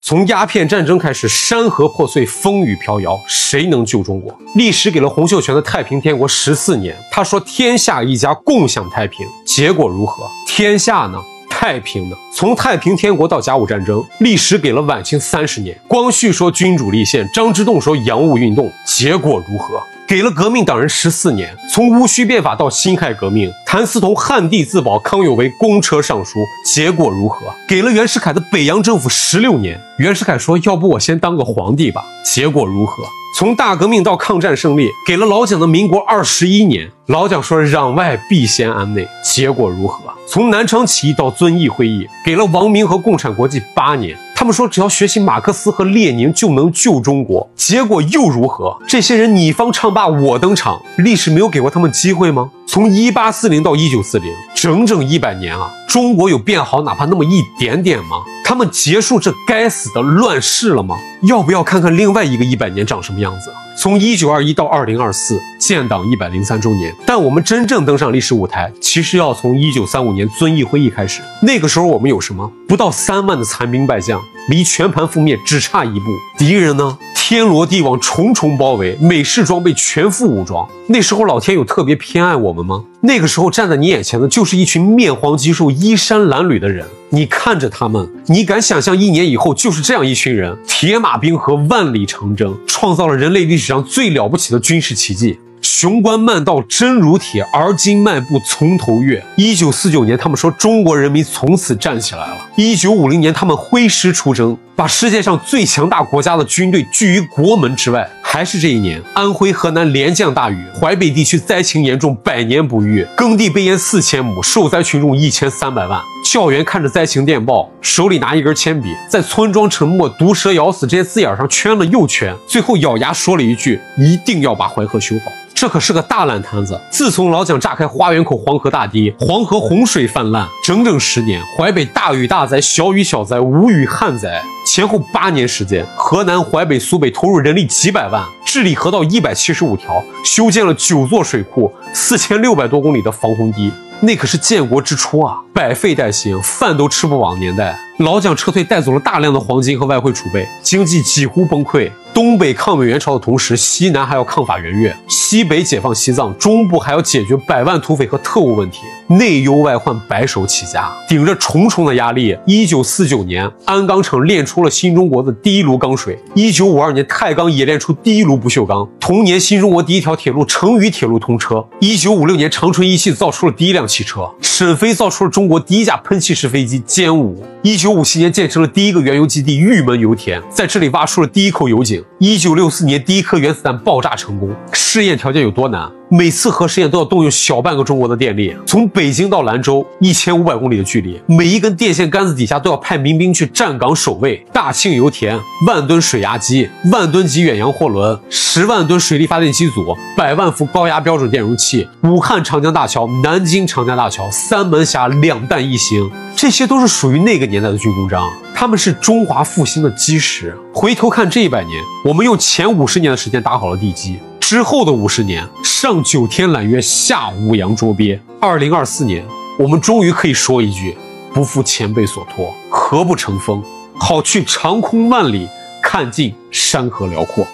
从鸦片战争开始，山河破碎，风雨飘摇，谁能救中国？历史给了洪秀全的太平天国14年，他说天下一家，共享太平。结果如何？天下呢？太平呢？从太平天国到甲午战争，历史给了晚清30年。光绪说君主立宪，张之洞说洋务运动，结果如何？给了革命党人14年，从戊戌变法到辛亥革命，谭嗣同旱地自保，康有为公车上书，结果如何？给了袁世凯的北洋政府16年，袁世凯说要不我先当个皇帝吧，结果如何？从大革命到抗战胜利，给了老蒋的民国21年，老蒋说攘外必先安内，结果如何？从南昌起义到遵义会议，给了王明和共产国际8年，他们说只要学习马克思和列宁就能救中国，结果又如何？这些人你方唱罢我登场，历史没有给过他们机会吗？从1840到1940，整整100年啊，中国有变好哪怕那么一点点吗？他们结束这该死的乱世了吗？要不要看看另外一个100年长什么样子？从1921到2024，建党103周年。但我们真正登上历史舞台，其实要从1935年遵义会议开始。那个时候我们有什么？不到3万的残兵败将，离全盘覆灭只差一步。敌人呢？天罗地网，重重包围，美式装备，全副武装。那时候老天有特别偏爱我们吗？那个时候站在你眼前的就是一群面黄肌瘦、衣衫褴褛的人。你看着他们，你敢想象1年以后就是这样一群人，铁马冰河，万里长征，创造了人类历史上最了不起的军事奇迹。雄关漫道真如铁，而今迈步从头越。1949年，他们说中国人民从此站起来了。1950年，他们挥师出征，把世界上最强大国家的军队拒于国门之外。还是这一年，安徽、河南连降大雨，淮北地区灾情严重，百年不遇，耕地被淹4000亩，受灾群众1300万。教员看着灾情电报，手里拿一根铅笔，在村庄沉没、毒蛇咬死这些字眼上圈了又圈，最后咬牙说了一句：一定要把淮河修好。这可是个大烂摊子。自从老蒋炸开花园口黄河大堤，黄河洪水泛滥，整整10年，淮北大雨大灾，小雨小灾，无雨旱灾，前后8年时间，河南、淮北、苏北投入人力几百万，治理河道175条，修建了9座水库，4600多公里的防洪堤。那可是建国之初啊，百废待兴，饭都吃不饱的年代。老蒋撤退带走了大量的黄金和外汇储备，经济几乎崩溃。东北抗美援朝的同时，西南还要抗法援越，西北解放西藏，中部还要解决100万土匪和特务问题，内忧外患，白手起家，顶着重重的压力。1949年，鞍钢厂炼出了新中国的第一炉钢水；1952年，太钢也炼出第一炉不锈钢。同年，新中国第一条铁路成渝铁路通车。1956年，长春一汽造出了第一辆汽车，沈飞造出了中国第一架喷气式飞机歼5。1957年，建成了第一个原油基地玉门油田，在这里挖出了第一口油井。1964年，第一颗原子弹爆炸成功。试验条件有多难？每次核试验都要动用小半个中国的电力，从北京到兰州1500公里的距离，每一根电线杆子底下都要派民兵去站岗守卫。大庆油田、万吨水压机、万吨级远洋货轮、10万吨水力发电机组、100万伏高压标准电容器、武汉长江大桥、南京长江大桥、三门峡2弹1星，这些都是属于那个年代的军功章，他们是中华复兴的基石。回头看这100年，我们用前50年的时间打好了地基，之后的50年，上9天揽月，下5洋捉鳖。2024年，我们终于可以说一句：不负前辈所托，何不乘风，好去长空万里，看尽山河辽阔。